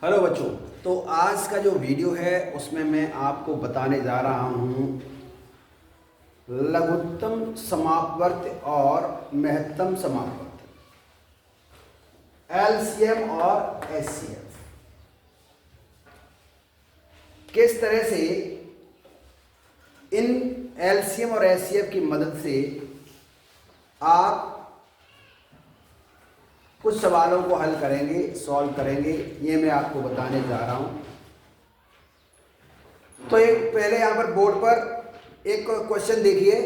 Hello बच्चों। तो आज का जो वीडियो है उसमें मैं आपको बताने जा रहा हूँ लघुत्तम समापवर्त और महत्तम समापवर्त, एलसीएम और एचसीएफ। किस तरह से इन एलसीएम और एचसीएफ की मदद से आप कुछ सवालों को हल करेंगे, सॉल्व करेंगे, ये मैं आपको बताने जा रहा हूं। तो एक पहले यहां पर बोर्ड पर एक क्वेश्चन देखिए।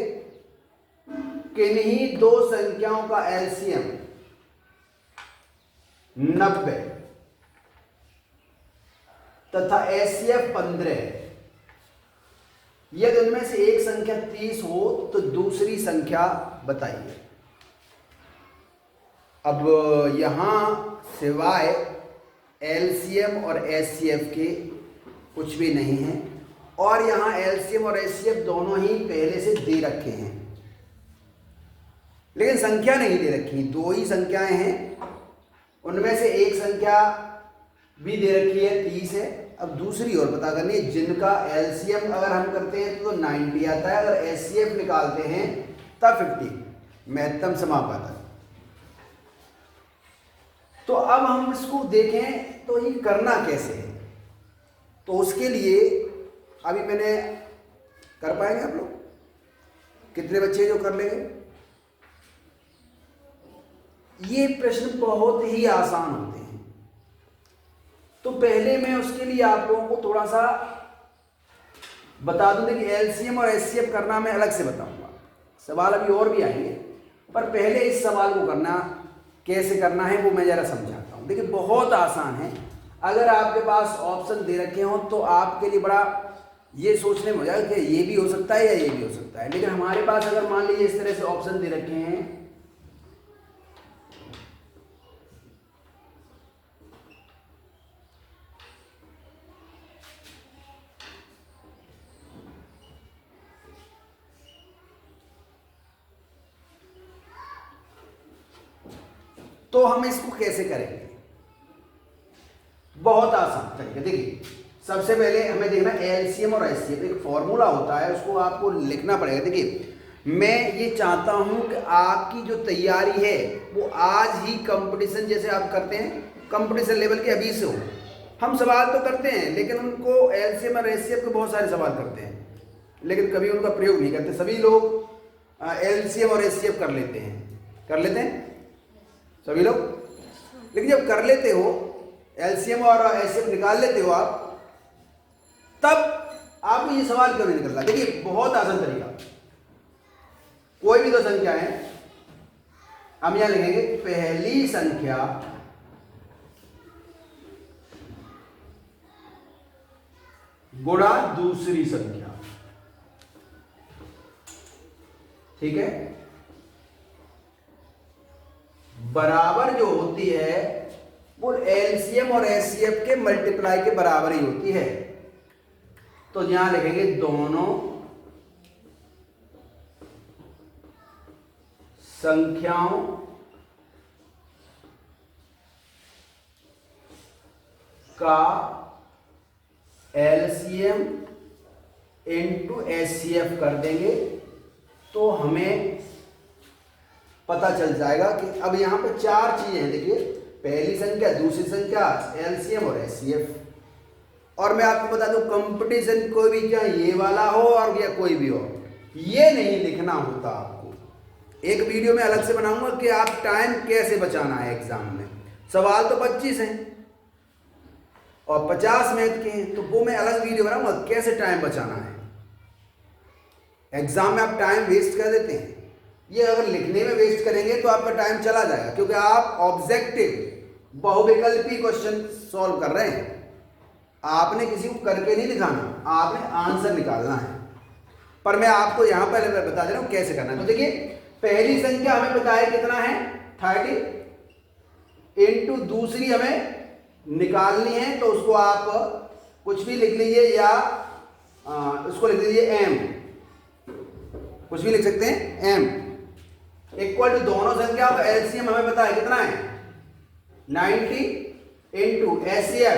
किन्हीं दो संख्याओं का एलसीएम 90 तथा एचसीएफ 15 यदि उनमें से एक संख्या 30 हो तो दूसरी संख्या बताइए। अब यहां सिवाय एलसीएम और एचसीएफ के कुछ भी नहीं है और यहां एलसीएम और एचसीएफ दोनों ही पहले से दे रखे हैं, लेकिन संख्या नहीं दे रखी। दो ही संख्याएं हैं, उनमें से एक संख्या भी दे रखी है 30 है। अब दूसरी और पता करनी है जिनका एलसीएम अगर हम करते हैं तो 90 आता है, अगर एचसीएफ निकालते हैं तब 50 महत्तम समाप आता है। तो अब हम इसको देखें तो ये करना कैसे है। तो उसके लिए अभी मैंने कर पाएंगे आप लोग? कितने बच्चे जो कर लेंगे? ये प्रश्न बहुत ही आसान होते हैं। तो पहले मैं उसके लिए आप लोगों को थोड़ा सा बता दूं कि एलसीएम और एचसीएफ करना मैं अलग से बताऊंगा। सवाल अभी और भी आएंगे, पर पहले इस सवाल को करना कैसे करना है वो मैं जरा समझाता हूँ। देखिए बहुत आसान है। अगर आपके पास ऑप्शन दे रखे हो तो आपके लिए बड़ा ये सोचने में हो जाएगा कि ये भी हो सकता है या ये भी हो सकता है, लेकिन हमारे पास अगर मान लीजिए इस तरह से ऑप्शन दे रखे हैं तो हम इसको कैसे करेंगे? बहुत आसान तरीका। देखिए सबसे पहले हमें देखना एलसीएम और एचसीएफ, एक फॉर्मूला होता है, उसको आपको लिखना पड़ेगा। देखिए मैं ये चाहता हूं कि आपकी जो तैयारी है वो आज ही कंपटीशन जैसे आप करते हैं कंपटीशन लेवल के अभी से हो। हम सवाल तो करते हैं लेकिन उनको एलसीएम और एचसीएफ के बहुत सारे सवाल करते हैं लेकिन कभी उनका प्रयोग नहीं करते। सभी लोग एलसीएम और एचसीएफ कर लेते हैं सभी लोग, लेकिन जब कर लेते हो एलसीएम और एचसीएफ निकाल लेते हो आप, तब आपको ये सवाल क्यों नहीं निकलता? देखिए बहुत आसान तरीका। कोई भी दो संख्या है, हम यहां लिखेंगे पहली संख्या गुणा दूसरी संख्या, ठीक है, बराबर जो होती है वो एलसीएम और एचसीएफ के मल्टीप्लाई के बराबर ही होती है। तो यहां लिखेंगे दोनों संख्याओं का एलसीएम इनटू एचसीएफ कर देंगे तो हमें पता चल जाएगा कि अब यहां पे चार चीजें हैं। देखिए पहली संख्या, दूसरी संख्या, एलसीएम और एचसीएफ। और मैं आपको बता दूं कंपटीशन कोई भी, क्या ये वाला हो और या कोई भी हो, ये नहीं लिखना होता आपको। एक वीडियो में अलग से बनाऊंगा कि आप टाइम कैसे बचाना है एग्जाम में। सवाल तो 25 हैं और 50 मैथ के हैं, तो वो मैं अलग वीडियो बनाऊंगा कैसे टाइम बचाना है। एग्जाम में आप टाइम वेस्ट कर देते हैं, ये अगर लिखने में वेस्ट करेंगे तो आपका टाइम चला जाएगा, क्योंकि आप ऑब्जेक्टिव बहुविकल्पी क्वेश्चन सॉल्व कर रहे हैं। आपने किसी को करके नहीं दिखाना, आपने आंसर निकालना है। पर मैं आपको यहां पहले मैं बता दे रहा हूं कैसे करना है। तो देखिए पहली संख्या हमें पता है कितना है 30 इंटू दूसरी हमें निकालनी है, तो उसको आप कुछ भी लिख लीजिए या उसको लिख लीजिए m, कुछ भी लिख सकते हैं m इक्वल टू दोनों संख्या का एलसीएम हमें पता है कितना है 90 इंटू एचसीएफ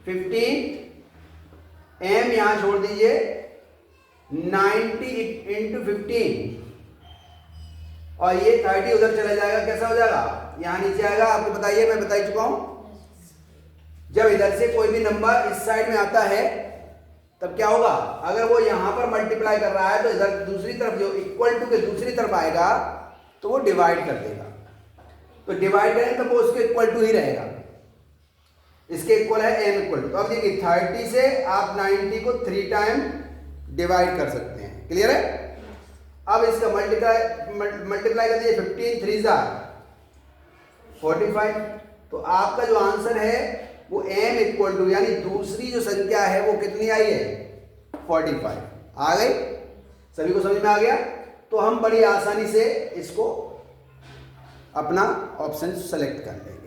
15 m यहां छोड़ दीजिए 90 इंटू 15 और ये 30 उधर चला जाएगा, कैसा हो जाएगा यहां नीचे आएगा। आपको बताइए, मैं बता चुका हूं जब इधर से कोई भी नंबर इस साइड में आता है तब क्या होगा, अगर वो यहां पर मल्टीप्लाई कर रहा है तो इधर दूसरी तरफ जो इक्वल टू के दूसरी तरफ आएगा तो वो डिवाइड कर देगा। तो डिवाइड करेंगे तो वो उसके इक्वल टू ही रहेगा, इसके इक्वल है m इक्वल टू। तो अब देखिए 30 से आप 90 को 3 टाइम डिवाइड कर सकते हैं, क्लियर है। अब इसका मल्टीप्लाई कर दीजिए 15 3 जा 45। तो आपका जो आंसर है वो m इक्वल टू यानी दूसरी जो संख्या है वो कितनी आई है 45 आ गई। सभी को समझ में आ गया। तो हम बड़ी आसानी से इसको अपना ऑप्शन सेलेक्ट कर लेंगे।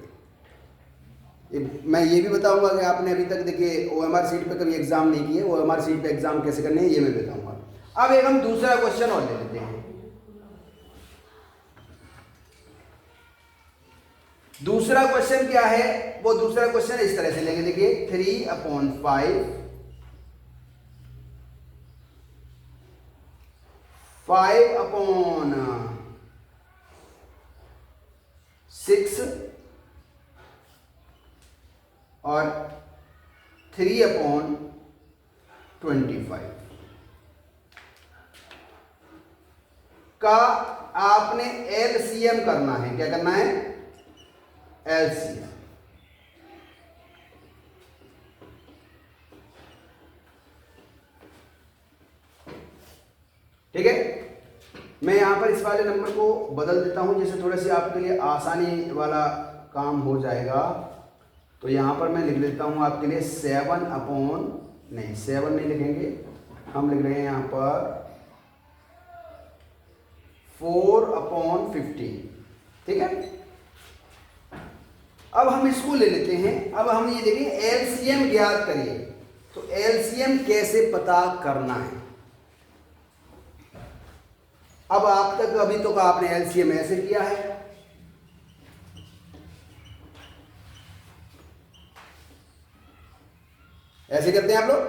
मैं ये भी बताऊंगा कि आपने अभी तक देखिए OMR शीट पे कभी एग्जाम नहीं किए, OMR शीट पे एग्जाम कैसे करने हैं ये मैं बताऊंगा। अब एक हम दूसरा क्वेश्चन और ले लेते हैं। दूसरा क्वेश्चन क्या है, वो दूसरा क्वेश्चन इस तरह से लेंगे, देखिए 3/5 5/6 और 3/25 का आपने LCM करना है। क्या करना है, LCM। ठीक है, मैं यहां पर इस वाले नंबर को बदल देता हूं जिससे थोड़ा सी आपके लिए आसानी वाला काम हो जाएगा। तो यहां पर मैं लिख लेता हूं आपके लिए 7 नहीं लिखेंगे, हम लिख रहे हैं यहां पर 4/15। ठीक है, अब हम इसको ले लेते हैं। अब हम ये देखें LCM ज्ञात करिए। तो LCM कैसे पता करना है। अब आप तक अभी तो आपने LCM ऐसे किया है, ऐसे करते हैं आप लोग।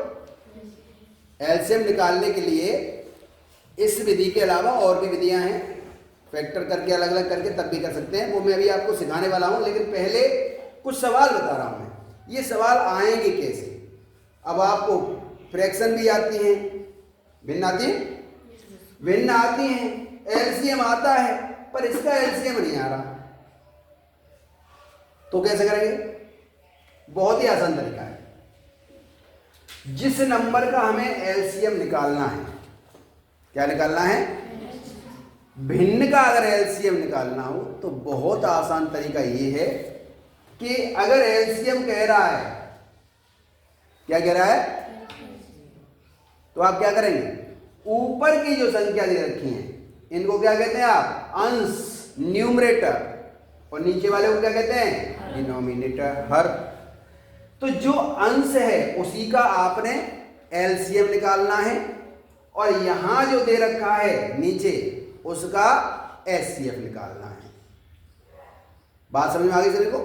LCM निकालने के लिए इस विधि के अलावा और भी विधियां हैं, फैक्टर करके अलग अलग करके तब भी कर सकते हैं, वो मैं अभी आपको सिखाने वाला हूं। लेकिन पहले कुछ सवाल बता रहा हूं मैं, ये सवाल आएंगे कैसे। अब आपको फ्रैक्शन भी आती है, भिन्न आती है, भिन्न आती हैं, LCM आता है पर इसका LCM नहीं आ रहा। तो कैसे करेंगे, बहुत ही आसान तरीका है। जिस नंबर का हमें LCM निकालना है, क्या निकालना है, भिन्न का अगर LCM निकालना हो तो बहुत आसान तरीका ये है कि अगर LCM कह रहा है, क्या कह रहा है, तो आप क्या करेंगे, ऊपर की जो संख्या दे रखी है इनको क्या कहते हैं आप, अंश न्यूमरेटर, और नीचे वाले को क्या कहते हैं, डिनोमिनेटर, हर। तो जो अंश है उसी का आपने LCM निकालना है और यहां जो दे रखा है नीचे उसका HCF निकालना है। बात समझ में आ गई सभी को,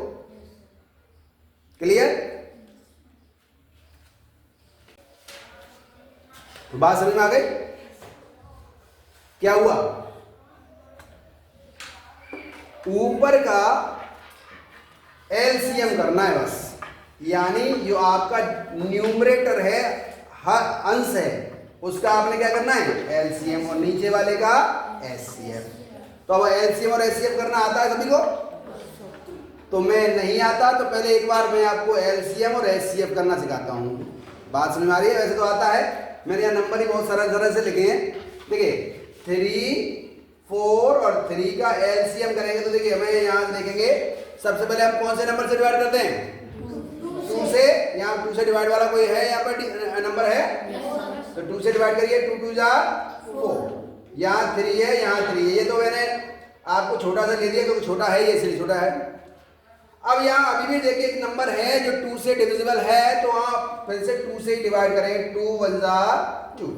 क्लियर। बात समझ में आ गई। क्या हुआ, ऊपर का LCM करना है बस, यानी जो आपका न्यूमरेटर है, हर अंश है, उसका आपने क्या करना है LCM, और नीचे वाले का HCF। तो अब LCM और HCF करना आता है सभी को। तो मैं नहीं आता तो पहले एक बार मैं आपको LCM और HCF करना सिखाता हूं। बात समझ में आ रही है। वैसे तो आता है, मैंने यहाँ नंबर ही बहुत सरल सरल से लिखे हैं। देखिए 3, 4 और 3 का LCM करेंगे तो देखिए हमें यहाँ देखेंगे, सबसे पहले हम कौन से नंबर से डिवाइड करते हैं, 2 से। यहाँ 2 से डिवाइड वाला कोई है यहाँ पर नंबर है, तो 2 से डिवाइड करिए, 2 2 जा 4, यहाँ 3 है, यहाँ 3 है। ये तो मैंने आपको छोटा सा ले दिया क्योंकि छोटा है ये, इसलिए छोटा है। अब यहाँ अभी भी देखिए एक नंबर है जो 2 से डिविजिबल है, तो आप फिर से 2 से ही डिवाइड करें, 2 1 जा 2।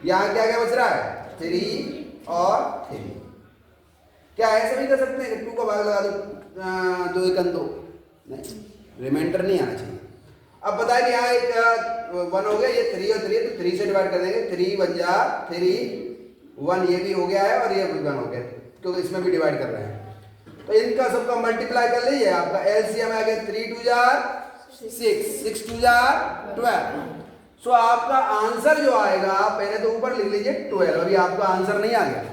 यहाँ क्या क्या बच रहा है, 3 और 3। क्या ऐसे भी कर सकते हैं कि 2 का भाग लगा दो, 2 1 2, नहीं, रिमाइंडर नहीं आना चाहिए। अब बताए कि यहाँ एक 1 हो गया, ये 3 और 3 है तो 3 से डिवाइड कर देंगे, 3 1 जा 3 1, ये भी हो गया है और ये भी 1 हो गया क्योंकि इसमें भी डिवाइड कर रहे हैं। तो इनका सबका मल्टीप्लाई कर लीजिए, आपका एलसीएम आ गया 3 2 जा 6 6 2 जा 12। सो आपका आंसर जो आएगा, पहले तो ऊपर लिख लीजिए 12, अभी आपका आंसर नहीं आ गया।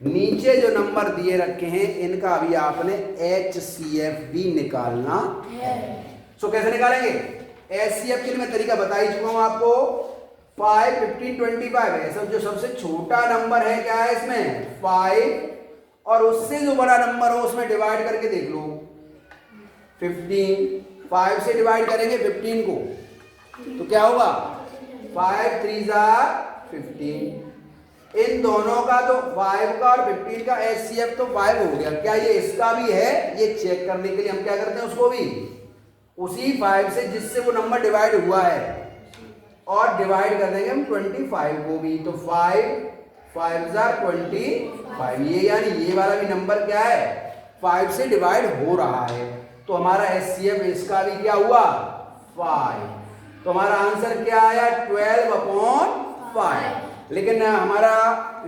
नीचे जो नंबर दिए रखे हैं इनका अभी आपने HCF भी निकालना है। सो कैसे निकालेंगे? HCF के लिए मैं तरीका बता ही चुका हूं आपको। 5 15 25 है, सब जो सबसे छोटा नंबर है क्या है इसमें 5, और उससे जो बड़ा नंबर हो उसमें डिवाइड करके देख लो 15। 5 से डिवाइड करेंगे 15 को तो क्या होगा 5 3 जा 15। इन दोनों का तो 5 का और 15 का HCF तो 5 हो गया। क्या ये इसका भी है? ये चेक करने के लिए हम क्या करते हैं, उसको भी उसी 5 से जिससे वो नंबर डिवाइड हुआ है और डिवाइड कर देंगे हम 25 को भी। तो 5 5 जा 25, ये यानी ये वाला भी नंबर क्या है 5 से डिवाइड हो रहा है। तो हमारा HCF इसका भी क्या हुआ 5। तो हमारा आंसर क्या आया 12/5। लेकिन हमारा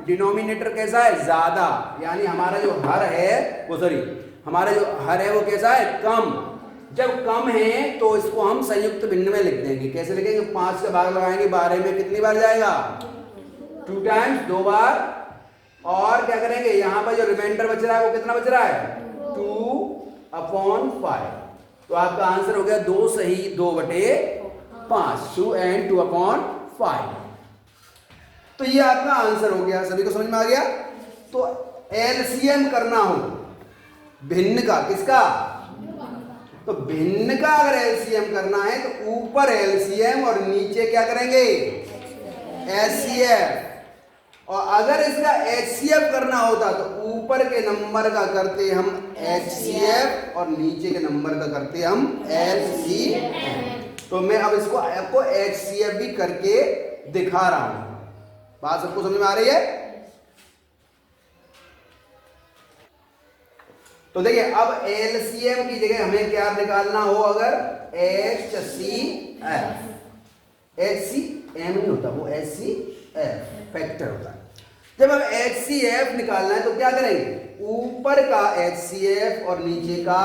डिनोमिनेटर कैसा है ज्यादा, यानी हमारा जो हर है वो हमारा जो हर है वो कैसा है कम। जब कम है तो इसको हम संयुक्त भिन्न में लिख देंगे। कैसे लिखेंगे? 5 का भाग लगाएंगे 12 में, कितनी बार जाएगा 2 टाइम्स, 2 बार। और क्या करेंगे यहां पर जो रिमाइंडर बच रहा है वो कितना बच रहा है 2/5। तो आपका आंसर हो गया 2 सही 2/5, 2 and 2/5। तो ये आपका आंसर हो गया। सभी को समझ में आ गया? तो एलसीएम करना हो भिन्न का, किसका? तो भिन्न का अगर एलसीएम करना है तो ऊपर एलसीएम और नीचे क्या करेंगे एचसीएफ। और अगर इसका एचसीएफ करना होता तो ऊपर के नंबर का करते हम एचसीएफ और नीचे के नंबर का करते हम एलसीएम। तो मैं अब इसको आपको एचसीएफ भी करके दिखा रहा हूं। बात सबको समझ में आ रही है? तो देखिए अब एलसीएम की जगह हमें क्या निकालना हो, अगर HCF, HCM नहीं होता वो HCF फैक्टर होता है। जब हम HCF निकालना है तो क्या करेंगे ऊपर का HCF और नीचे का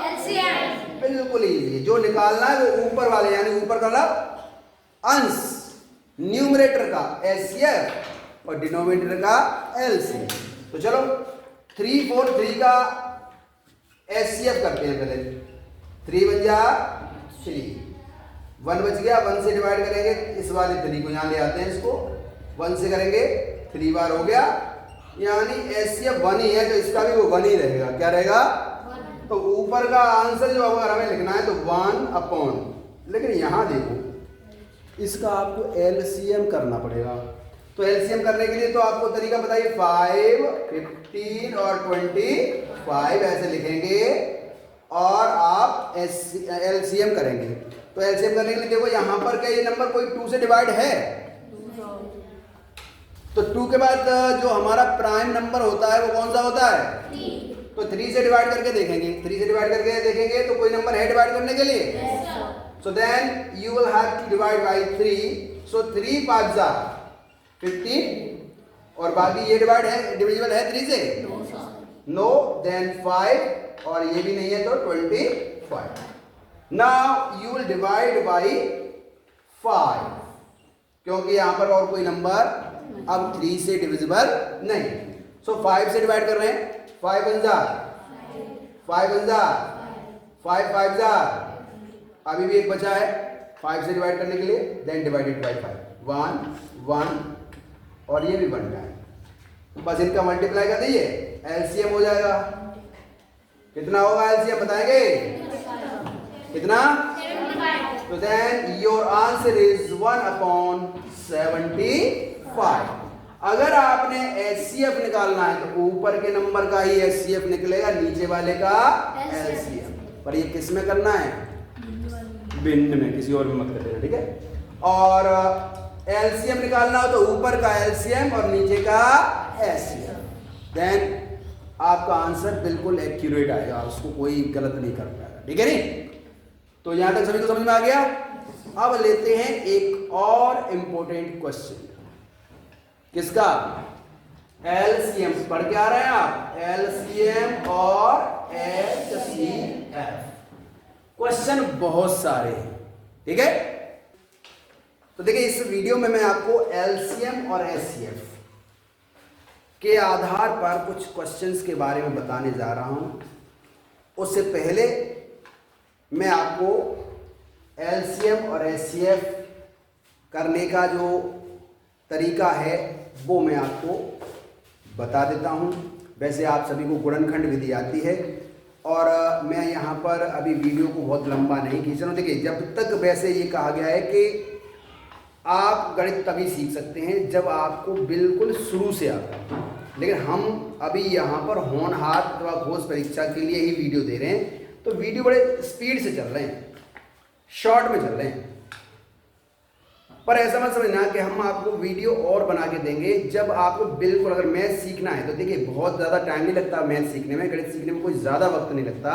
LCM। बिल्कुल इजी, जो निकालना है वो ऊपर वाले यानी ऊपर का अंश न्यूमरेटर का HCF और डिनोमिनेटर का LCM। तो चलो 3 4 3 का HCF करते हैं पहले। 3 1 जा 3, 1 बच गया, 1 से डिवाइड करेंगे इस वाले 3 को यहाँ ले आते हैं, इसको 1 से करेंगे 3 बार हो गया, यानी HCF 1 ही है तो इसका भी वो 1 ही रहेगा। क्या रहेगा? तो ऊपर का आंसर जो अगर हमें लिखना है तो 1/, लेकिन यहाँ देखो इसका आपको LCM करना पड़ेगा। तो LCM करने के लिए तो आपको तरीका बताइए 5 15 और 25 ऐसे लिखेंगे और आप LCM करेंगे। तो LCM करने के लिए देखो यहाँ पर क्या ये नंबर कोई 2 से डिवाइड है? तो 2 के बाद जो हमारा प्राइम नंबर होता है वो कौन सा होता है 3। तो 3 से डिवाइड करके देखेंगे, 3 से डिवाइड करके देखेंगे तो कोई नंबर है डिवाइड करने के लिए? So then you will have to divide by 3. So 3 5 जा 15 और बाकी ये डिवाइड है डिविजिबल है 3 से? नो, देन 5 और ये भी नहीं है तो 25। Now you will divide by 5 क्योंकि यहाँ पर और कोई नंबर अब 3 से डिविजिबल नहीं। So 5 से डिवाइड कर रहे हैं, 5 1 जा 5 1 जा 5 5 जा, अभी भी एक बचा है 5 से डिवाइड करने के लिए, देन डिवाइडेड बाय 5 1 1 और ये भी 1 टाइम। बस इनका मल्टीप्लाई कर दीजिए, एलसीएम हो जाएगा। कितना होगा एलसीएम बताएंगे? कितना? तो देन योर आंसर इज 1/75। अगर आपने एचसीएफ निकालना है तो ऊपर के नंबर का ही एचसीएफ निकलेगा, नीचे वाले का एलसीएम। पर ये किस में करना है? भिन्न में, किसी और में मत कर देना, ठीक है। और एलसीएम निकालना हो तो ऊपर का एलसीएम और नीचे का एचसीएफ, देन आपका आंसर बिल्कुल एक्यूरेट आएगा, उसको कोई गलत नहीं कर पाएगा, ठीक है नहीं। तो यहां तक सभी को समझ में आ गया। अब लेते हैं एक और इंपॉर्टेंट क्वेश्चन, किसका? एलसीएम। पढ़ के आ रहे हैं आप? एलसीएम और एचसीएफ। क्वेश्चन बहुत सारे हैं, ठीक है। तो देखिए इस वीडियो में मैं आपको एलसीएम और एचसीएफ के आधार पर कुछ क्वेश्चंस के बारे में बताने जा रहा हूं। उससे पहले मैं आपको एलसीएम और एचसीएफ करने का जो तरीका है वो मैं आपको बता देता हूं। वैसे आप सभी को गुणनखंड विधि आती है और मैं यहाँ पर अभी वीडियो को बहुत लंबा नहीं खींच रहा हूँ। देखिए जब तक वैसे ये कहा गया है कि आप गणित तभी सीख सकते हैं जब आपको बिल्कुल शुरू से आता है, लेकिन हम अभी यहाँ पर होनहार अथवा घोष परीक्षा के लिए ही वीडियो दे रहे हैं, तो वीडियो बड़े स्पीड से चल रहे हैं, शॉर्ट में चल रहे हैं। पर ऐसा मत समझना कि हम आपको वीडियो और बना के देंगे जब आपको बिल्कुल अगर मैथ सीखना है तो देखिए बहुत ज़्यादा टाइम नहीं लगता मैथ सीखने में, गणित सीखने में कोई ज़्यादा वक्त नहीं लगता।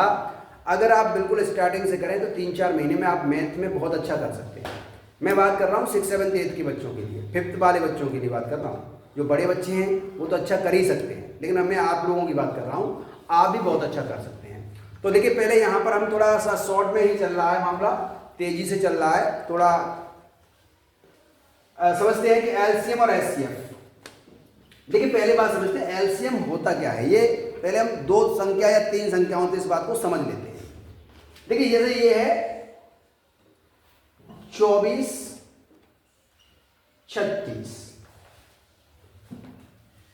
अगर आप बिल्कुल स्टार्टिंग से करें तो 3-4 महीने में आप मैथ में बहुत अच्छा कर सकते हैं। मैं बात कर रहा हूँ 6th 7th 8th के बच्चों के लिए, 5th वाले बच्चों के लिए बात कर रहा हूँ। जो बड़े बच्चे हैं वो तो अच्छा कर ही सकते हैं, लेकिन मैं आप लोगों की बात कर रहा हूँ, आप भी बहुत अच्छा कर सकते हैं। तो देखिए पहले यहाँ पर हम थोड़ा सा शॉर्ट में ही चल रहा है मामला, तेजी से चल रहा है, थोड़ा समझते हैं कि एलसीएम और एचसीएफ। देखिए पहले बात समझते हैं एलसीएम होता क्या है। ये पहले हम 2 संख्या या 3 संख्याओं से इस बात को समझ लेते हैं। देखिए जैसे ये है 24 36,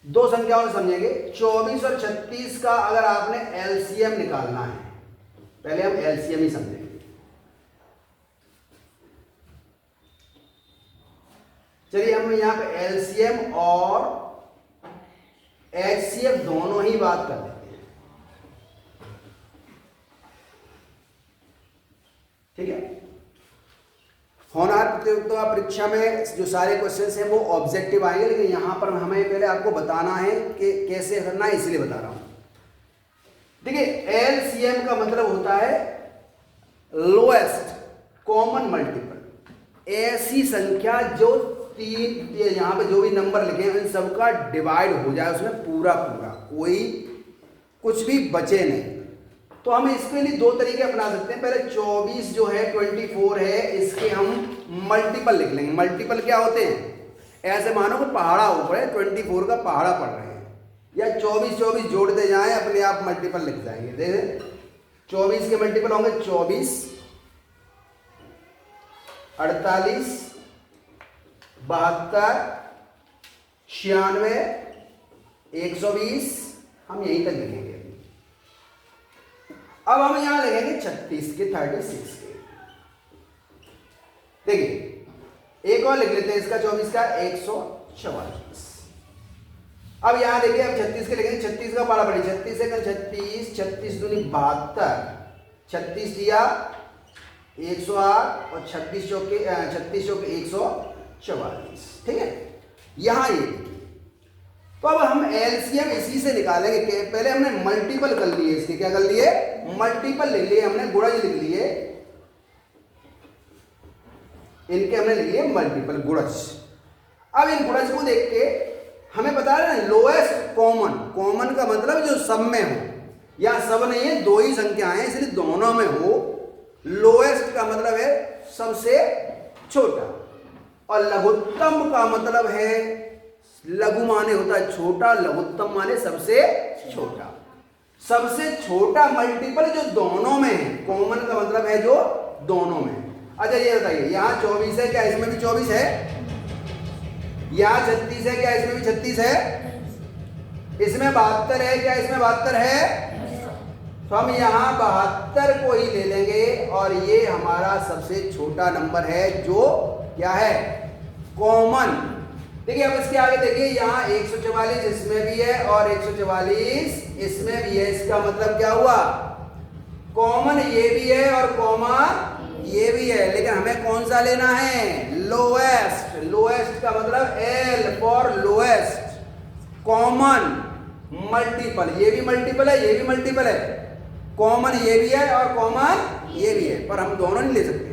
2 संख्याओं से समझेंगे। 24 और 36 का अगर आपने एलसीएम निकालना है, पहले हम एलसीएम ही समझेंगे। चलिए हम यहां पे एलसीएम और एचसीएफ दोनों ही बात कर लेते हैं, ठीक है। होनहार प्रतियोगिता परीक्षा में जो सारे क्वेश्चंस हैं वो ऑब्जेक्टिव आएंगे, लेकिन यहां पर हमें पहले आपको बताना है कि कैसे करना है, इसलिए बता रहा हूं। देखिए एलसीएम का मतलब होता है लोएस्ट कॉमन मल्टीपल, ऐसी संख्या जो 3 यहां पे जो भी नंबर लिखे हैं इन सबका डिवाइड हो जाए उसमें पूरा पूरा, कोई कुछ भी बचे नहीं। तो हम इसके लिए 2 तरीके अपना सकते हैं। पहले 24 जो है 24 है, इसके हम मल्टीपल लिख लेंगे। मल्टीपल क्या होते हैं? ऐसे मानो कि पहाड़ा ऊपर है, 24 का पहाड़ा पड़ रहे हैं, या 24 जोड़ते जाएं अपने आप मल्टीपल लिख जाएंगे। देखिए 24 के मल्टीपल होंगे 24, 48, 72, 96, 120, हम यहीं तक लिखेंगे। अब हम यहां लिखेंगे 36 के, 36 के। देखिए एक और लिख लेते हैं इसका 24 का 144। अब यहां देखिए हम 36 के लिखेंगे, 36 का पारा पड़े 36 से 36, 36 दूनी 72, 36 दिया 108 और 36 चौके 144, ठीक है। यहां ये देखिए, तो अब हम एलसीएम इसी से निकालेंगे कि पहले हमने मल्टीपल कर लिए इसके, क्या कर लिए? मल्टीपल लिख लिए हमने, गुणज लिख लिए इनके, हमने लिख लिए मल्टीपल गुणज। अब इन गुणज को देख के हमें बता रहे हैं लोएस्ट कॉमन, कॉमन का मतलब जो सब में हो, या सब नहीं है 2 ही संख्या है इसलिए दोनों में हो। लोएस्ट का मतलब है सबसे छोटा, और लघुत्तम का मतलब है, लघु माने होता है छोटा, लघुत्तम माने सबसे छोटा। सबसे छोटा मल्टीपल जो दोनों में है, कॉमन का मतलब है जो दोनों में। अच्छा ये बताइए यहां 24 है, क्या इसमें भी 24 है? यहां 36 है, क्या इसमें भी 36 है? इसमें 72 है, क्या इसमें 72 है? तो हम यहां 72 को ही ले लेंगे और ये हमारा सबसे छोटा नंबर है जो क्या है? कॉमन। देखिए अब इसके आगे देखिए यहाँ 144 इसमें भी है और 144 इसमें भी है, इसका मतलब क्या हुआ? कॉमन ये भी है और कॉमन ये भी है, लेकिन हमें कौन सा लेना है? लोएस्ट। लोएस्ट का मतलब L for lowest, common multiple. ये भी मल्टीपल है, ये भी मल्टीपल है, कॉमन ये भी है और कॉमन ये भी है, पर हम दोनों नहीं ले सकते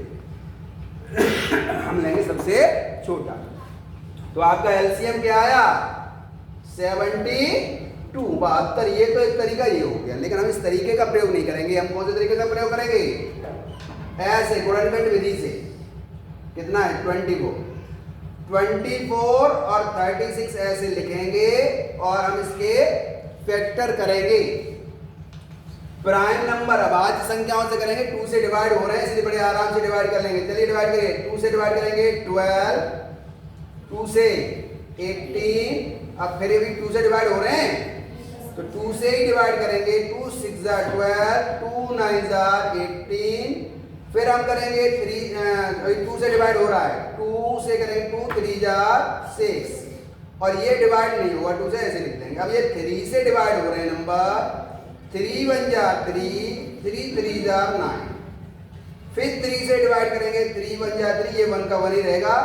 हम लेंगे सबसे छोटा। तो आपका एलसीएम क्या आया 72 72। ये तो एक तरीका ये हो गया, लेकिन हम इस तरीके का प्रयोग नहीं करेंगे। हम कौन से तरीके का प्रयोग करेंगे? ऐसे गुणनखंड विधि से। कितना है 24 और 36 ऐसे लिखेंगे और हम इसके फैक्टर करेंगे। प्राइम नंबर अभाज्य संख्याओं से करेंगे, 2 से डिवाइड हो रहे हैं इसलिए बड़े आराम से डिवाइड कर लेंगे। चलिए डिवाइड करें, 2 से डिवाइड करेंगे 12, 2 से 18, अब फिर भी 2 से डिवाइड हो रहे हैं तो 2 से ही डिवाइड करेंगे। 2 6 12, 2 9 18, फिर हम करेंगे 2 से डिवाइड हो रहा है, 2 से करेंगे 2 3 6, और ये डिवाइड नहीं होगा 2 से, ऐसे लिख देंगे। अब ये 3 से डिवाइड हो रहे हैं नंबर, 3 1 3, 3 3 9, फिर 3 से डिवाइड करेंगे, 3 1 3, ये 1 का 1 ही रहेगा।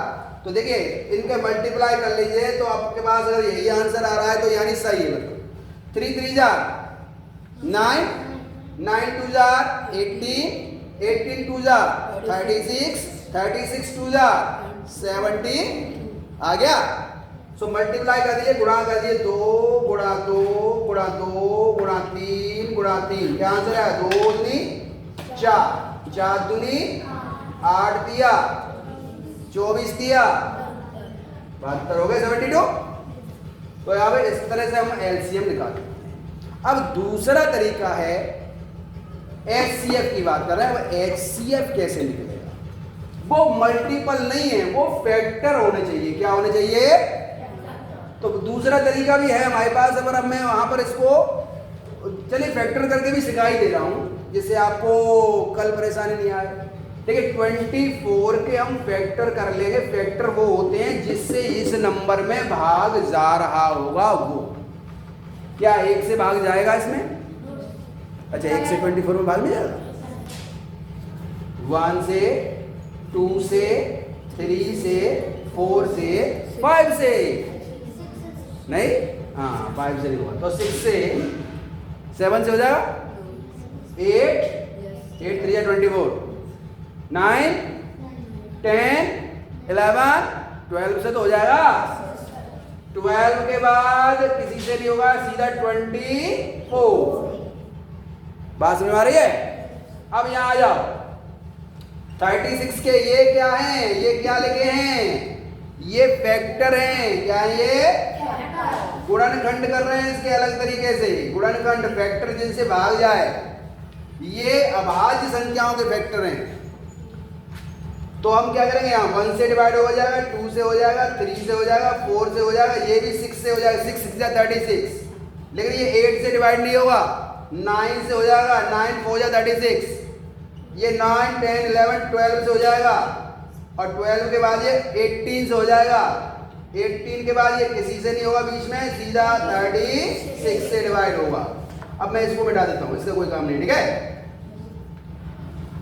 तो देखिए इनके मल्टीप्लाई कर लीजिए तो आपके पास अगर यही आंसर आ रहा है तो यानी सही है। मतलब 3 3 9, 9 2 18, 18 2 36, 36 2 70 आ गया। सो मल्टीप्लाई कर दिए, गुणा कर दिए, 2 गुणा 2 गुणा 2 गुणा 3 गुणा 3, क्या आंसर है 2 दूनी 4, 4 दूनी 8 दिया, 24 दिया, 72 हो गए 72। तो यहाँ पे इस तरह से हम एलसीएम निकालते हैं। अब दूसरा तरीका है एचसीएफ की बात कर रहे हैं। वो एचसीएफ कैसे निकलेगा? वो मल्टीपल नहीं है, वो फैक्टर होने चाहिए। क्या होने चाहिए? तो दूसरा तरीका भी है हमारे पास, अगर अब मैं वहां पर इसको चलिए फैक्टर करके भी सिखाई दे रहा हूं जिससे आपको कल परेशानी नहीं आए। देखिए 24 के हम फैक्टर कर लेंगे। फैक्टर वो होते हैं जिससे इस नंबर में भाग जा रहा होगा वो। क्या 1 से भाग जाएगा इसमें? अच्छा 1 से 24 में भाग नहीं जाएगा। 1 से, 2 से, 3 से, 4 से, 5 से नहीं, हाँ 5 से नहीं हुआ तो 6 से, 7 से हो जाएगा, 8 3 24, 9 10 11 12 से तो हो जाएगा। 12 के बाद किसी से नहीं होगा, सीधा 24। बात समझ में आ रही है? अब यहां आ जाओ, 36 के ये क्या है? ये क्या लिखे हैं? ये फैक्टर हैं। क्या है ये? गुणनखंड कर रहे हैं इसके अलग तरीके से। गुणनखंड फैक्टर जिनसे भाग जाए, ये अभाज्य संख्याओं के फैक्टर हैं। तो हम क्या करेंगे? यहाँ 1 से डिवाइड हो जाएगा, 2 से हो जाएगा, 3 से हो जाएगा, 4 से हो जाएगा, ये भी 6 से हो जाएगा, 6 6 36। लेकिन ये 8 से डिवाइड नहीं होगा, 9 से हो जाएगा, 9 4 36, ये 9 10 11 12 से हो जाएगा, और 12 के बाद ये 18 से हो जाएगा। 18 के बाद ये किसी से नहीं होगा बीच में, सीधा 36 से डिवाइड होगा। अब मैं इसको मिटा देता हूँ, इसका कोई काम नहीं, ठीक है?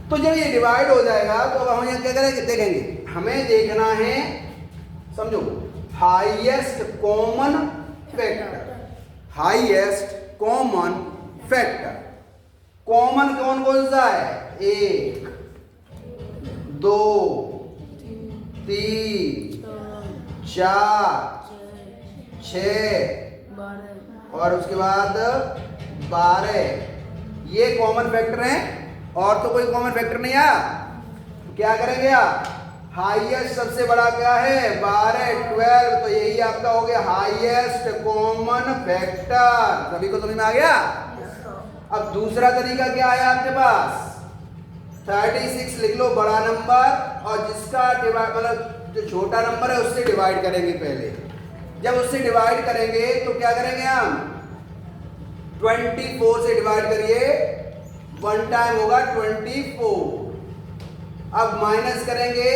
तो जब ये डिवाइड हो जाएगा तो अब हम यहाँ क्या करेंगे? देखेंगे, हमें देखना है, समझो, highest common factor. Highest common factor common कौन कौन सा है? 1 2 3 4 6 और उसके बाद 12। ये कॉमन फैक्टर हैं, और तो कोई कॉमन फैक्टर नहीं आया। क्या करेंगे आप? हाईएस्ट सबसे बड़ा क्या है? 12 12, तो यही आपका हो गया हाईएस्ट कॉमन फैक्टर। सभी को समझ में आ गया? अब दूसरा तरीका क्या है आपके पास? 36 लिख लो बड़ा नंबर, और जिसका डिवाइड मतलब जो छोटा नंबर है उससे डिवाइड करेंगे पहले। जब उससे डिवाइड करेंगे तो क्या करेंगे हम? 24 से डिवाइड करिए, 1 टाइम होगा 24। अब माइनस करेंगे,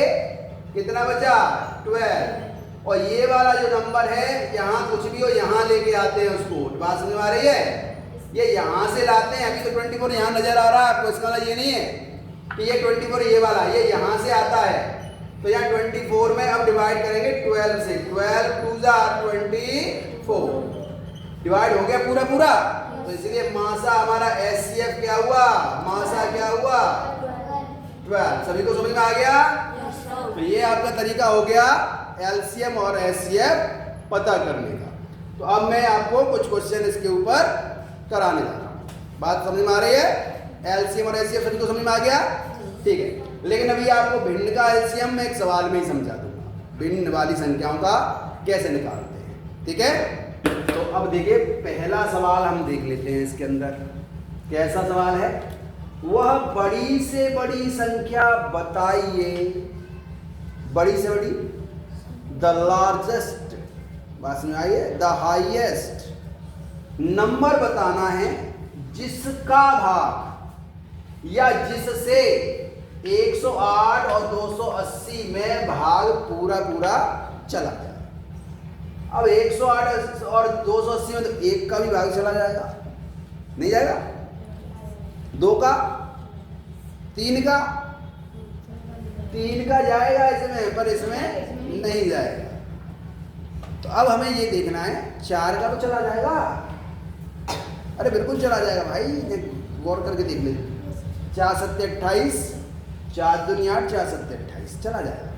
कितना बचा? 12। और ये वाला जो नंबर है, यहाँ कुछ भी हो यहाँ लेके आते हैं उसको। बात समझ में आ रही है? ये यहाँ से लाते हैं। अभी तो 24 यहाँ नजर आ रहा है आपको, इसका मतलब ये नहीं है कि ये 24 ये वाला, ये यहाँ से आता है। तो यहाँ 24 में अब डिवाइड करेंगे 12 से। 12 2 24 डिवाइड हो गया पूरा पूरा। तो इसलिए मासा हमारा HCF क्या हुआ, मासा क्या हुआ 12। सभी को समझ में आ गया? तो ये आपका तरीका हो गया LCM और HCF पता करने का। तो अब मैं आपको कुछ क्वेश्चन इसके ऊपर कराने जा रहा हूँ। बात समझ में आ रही है? LCM और HCF सभी को समझ में आ गया? ठीक है, लेकिन अभी आपको भिन्न का LCM में एक सवाल में ही समझा दूंगा, भिन्न वाली संख्याओं का कैसे निकालते हैं। ठीक है, तो अब देखिए पहला सवाल हम देख लेते हैं इसके अंदर। कैसा सवाल है? वह बड़ी से बड़ी संख्या बताइए, बड़ी से बड़ी, द लार्जेस्ट, बात में आई है, द हाईएस्ट नंबर बताना है जिसका भाग या जिससे 108 और 280 में भाग पूरा पूरा चला जाए। अब 108 और 280 में तो एक का भी भाग चला जाएगा, नहीं जाएगा? 2 का, 3 का, 3 का जाएगा इसमें, पर इसमें नहीं जाएगा। तो अब हमें ये देखना है 4 का तो चला जाएगा। अरे बिल्कुल चला जाएगा भाई, गौर करके देख ले। 4 7 28, 4 दूनी 8, 4 7 28 चला जाएगा।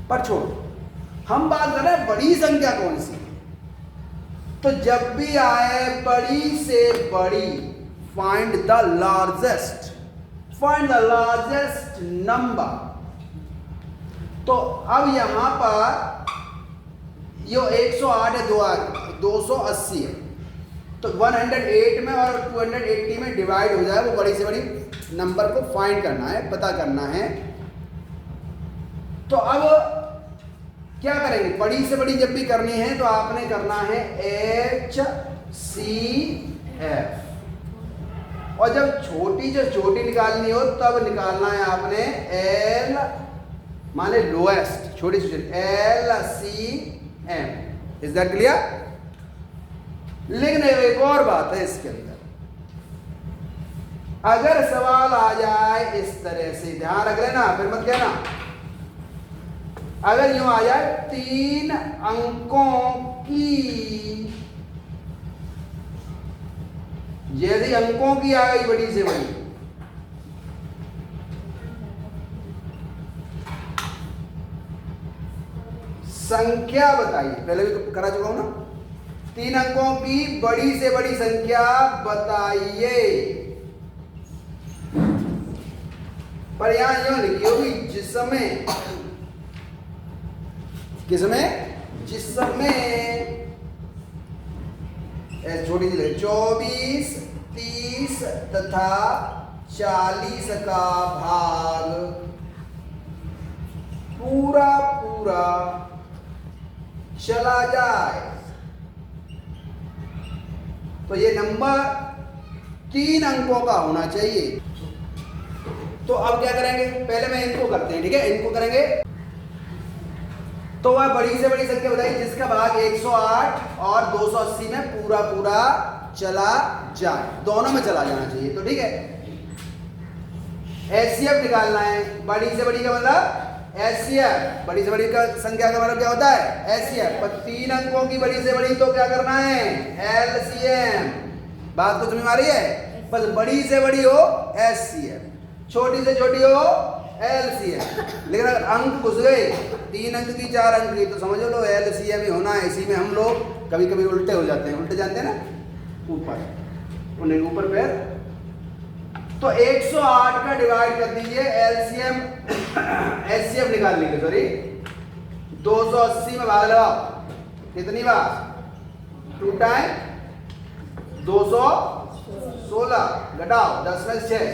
पर छोड़ो, हम बात कर रहे हैं बड़ी संख्या कौन सी। तो जब भी आए बड़ी से बड़ी, find the largest, find the largest number. तो अब यहां पर यो 108 है, 280 है, तो 108 में और 280 में डिवाइड हो जाए, वो बड़ी से बड़ी नंबर को फाइंड करना है, पता करना है। तो अब क्या करेंगे? बड़ी से बड़ी जब भी करनी है तो आपने करना है HCF, और जब छोटी से छोटी निकालनी हो तब निकालना है आपने L, माने लोएस्ट, छोटी से छोटी, LCM। Is that clear? लेकिन एक और बात है इसके अंदर, अगर सवाल आ जाए इस तरह से, ध्यान रख लेना, फिर मत कहना, अगर यूं आ जाए 3 अंकों की, जैसे अंकों की आ गई बड़ी से बड़ी, संख्या बताइए, पहले भी करा चुका हूं ना, 3 अंकों की बड़ी से बड़ी संख्या बताइए। पर यहां यूं लिखी होगी जिसमें, किसमें? जिसमें छोटी सी 24, 30 तथा 40 का भाग पूरा पूरा चला जाए। तो ये नंबर 3 अंकों का होना चाहिए। तो अब क्या करेंगे? पहले मैं इनको करते हैं, ठीक है, इनको करेंगे। तो वह बड़ी से बड़ी संख्या बताइए जिसका भाग 108 और 280 में पूरा पूरा चला जाए, दोनों में चला जाना चाहिए। तो ठीक है, HCF निकालना है। बड़ी से बड़ी का मतलब HCF, बड़ी से बड़ी का संख्या का मतलब क्या होता है? HCF। पर 3 अंकों की बड़ी से बड़ी तो क्या करना है? LCM। बात को समझ में आ रही है? बस बड़ी से बड़ी हो HCF, छोटी से छोटी हो LCM। लेकिन अगर अंक घुस गए, 3 अंक की 4 अंक की, तो समझ लो LCM ही होना है। इसी में हम लोग कभी कभी उल्टे हो जाते हैं, उल्टे जानते हैं ना, ऊपर, उन्हें ऊपर पैर। तो 108 का डिवाइड कर दीजिए, LCM HCF निकाल लीजिए, सॉरी 280 में भाग लगाओ, कितनी बार? 2 टाइम 216, घटाओ 10 में 6,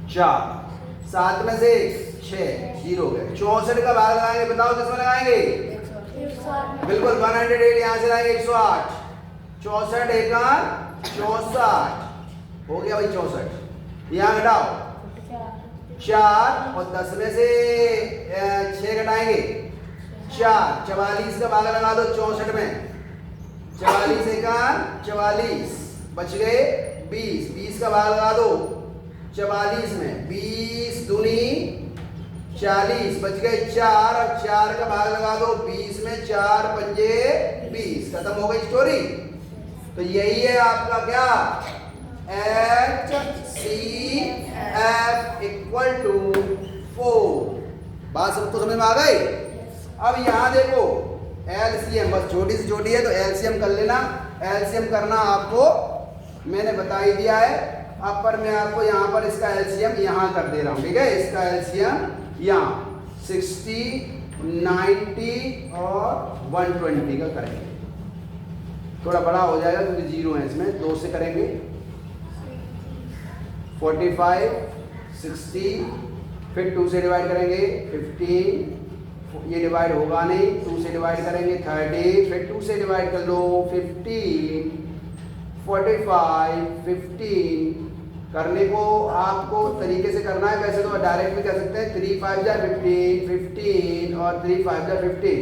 4, 7 में से 6, 0 गए। 64 का भाग लगाएंगे, बताओ किसमें लगाएंगे? बिल्कुल 108 यहां से लाएंगे 108, 64 एका 64 हो गया भाई 64। यहाँ घटाओ 4 और 10 में से 6 घटाएंगे 4, 44 का भाग लगा दो 64 में, 44 एका 44, बच गए 20, 20 का भाग लगा दो 44 में, 20 दूनी 40, बच गए 4, और 4 का भाग लगा दो 20 में, 4 पंजे 20, खत्म हो गई स्टोरी। तो यही है आपका क्या HCF इक्वल टू 4। बात सबको समझ में आ गई। अब यहां देखो एलसीएम बस छोटी से छोटी है तो एलसीएम कर लेना। एलसीएम करना आपको मैंने बता ही दिया है। अब पर मैं आपको यहाँ पर इसका एलसीएम यहाँ कर दे रहा हूँ, ठीक है। इसका एलसीएम यहाँ 60, 90 और 120 का करेंगे। थोड़ा बड़ा हो जाएगा क्योंकि जीरो है इसमें। 2 से करेंगे 45, 60, फिर 2 से डिवाइड करेंगे 15, ये डिवाइड होगा नहीं, 2 से डिवाइड करेंगे 30, फिर 2 से डिवाइड कर लो 15, 45, 15। करने को आपको तरीके से करना है, वैसे तो डायरेक्ट भी कर सकते हैं। 3 5 जा 15, 15 और 3 5 जा 15।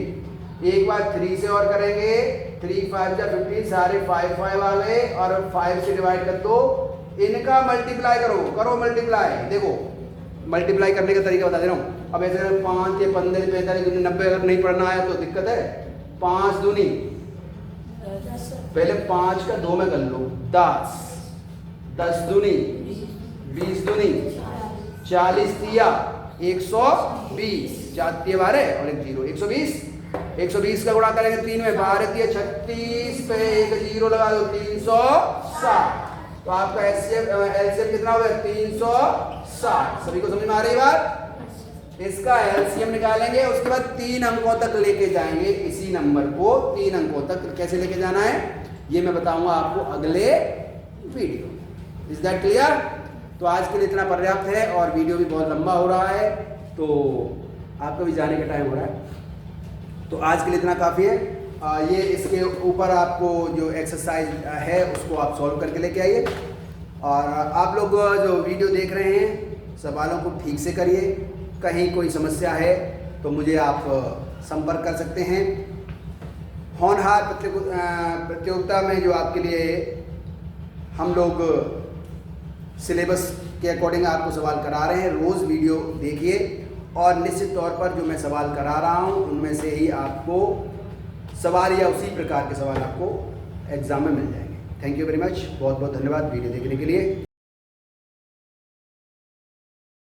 एक बार 3 से और करेंगे 3 5 जा 15, सारे 5 5 आ गए और 5 से डिवाइड कर दो। इनका मल्टीप्लाई करो मल्टीप्लाई। देखो मल्टीप्लाई करने का तरीका बता दे रहा हूँ। अब ऐसे 5 या 15 45 दूनी 90 अगर नहीं पढ़ना आया तो दिक्कत है। 5 दूनी पहले 5 का 2 में कर लो 10, 10 दूनी 20 दूनी 40 दिया 120, 4 दिए 12 और 1 0 120। 120 का गुणा करेंगे 3 में 12 दिया 36 पे 1 0 लगा दो 360। तो आपका एलसीएम कितना होगा 360। सभी को समझ में आ रही बात। इसका एलसीएम निकालेंगे, उसके बाद 3 अंकों तक लेके जाएंगे। इसी नंबर को 3 अंकों तक कैसे लेके जाना है ये मैं बताऊंगा आपको अगले वीडियो। Is that clear? तो आज के लिए इतना पर्याप्त है और वीडियो भी बहुत लंबा हो रहा है तो आपका भी जाने का टाइम हो रहा है। तो आज के लिए इतना काफ़ी है। ये इसके ऊपर आपको जो एक्सरसाइज है उसको आप सॉल्व करके लेके आइए। और आप लोग जो वीडियो देख रहे हैं सवालों को ठीक से करिए। कहीं कोई समस्या है तो मुझे आप संपर्क कर सकते हैं। होनहार प्रतियोगिता में जो आपके लिए हम लोग सिलेबस के अकॉर्डिंग आपको सवाल करा रहे हैं। रोज़ वीडियो देखिए और निश्चित तौर पर जो मैं सवाल करा रहा हूं उनमें से ही आपको सवाल या उसी प्रकार के सवाल आपको एग्जाम में मिल जाएंगे। थैंक यू वेरी मच, बहुत बहुत धन्यवाद वीडियो देखने के लिए।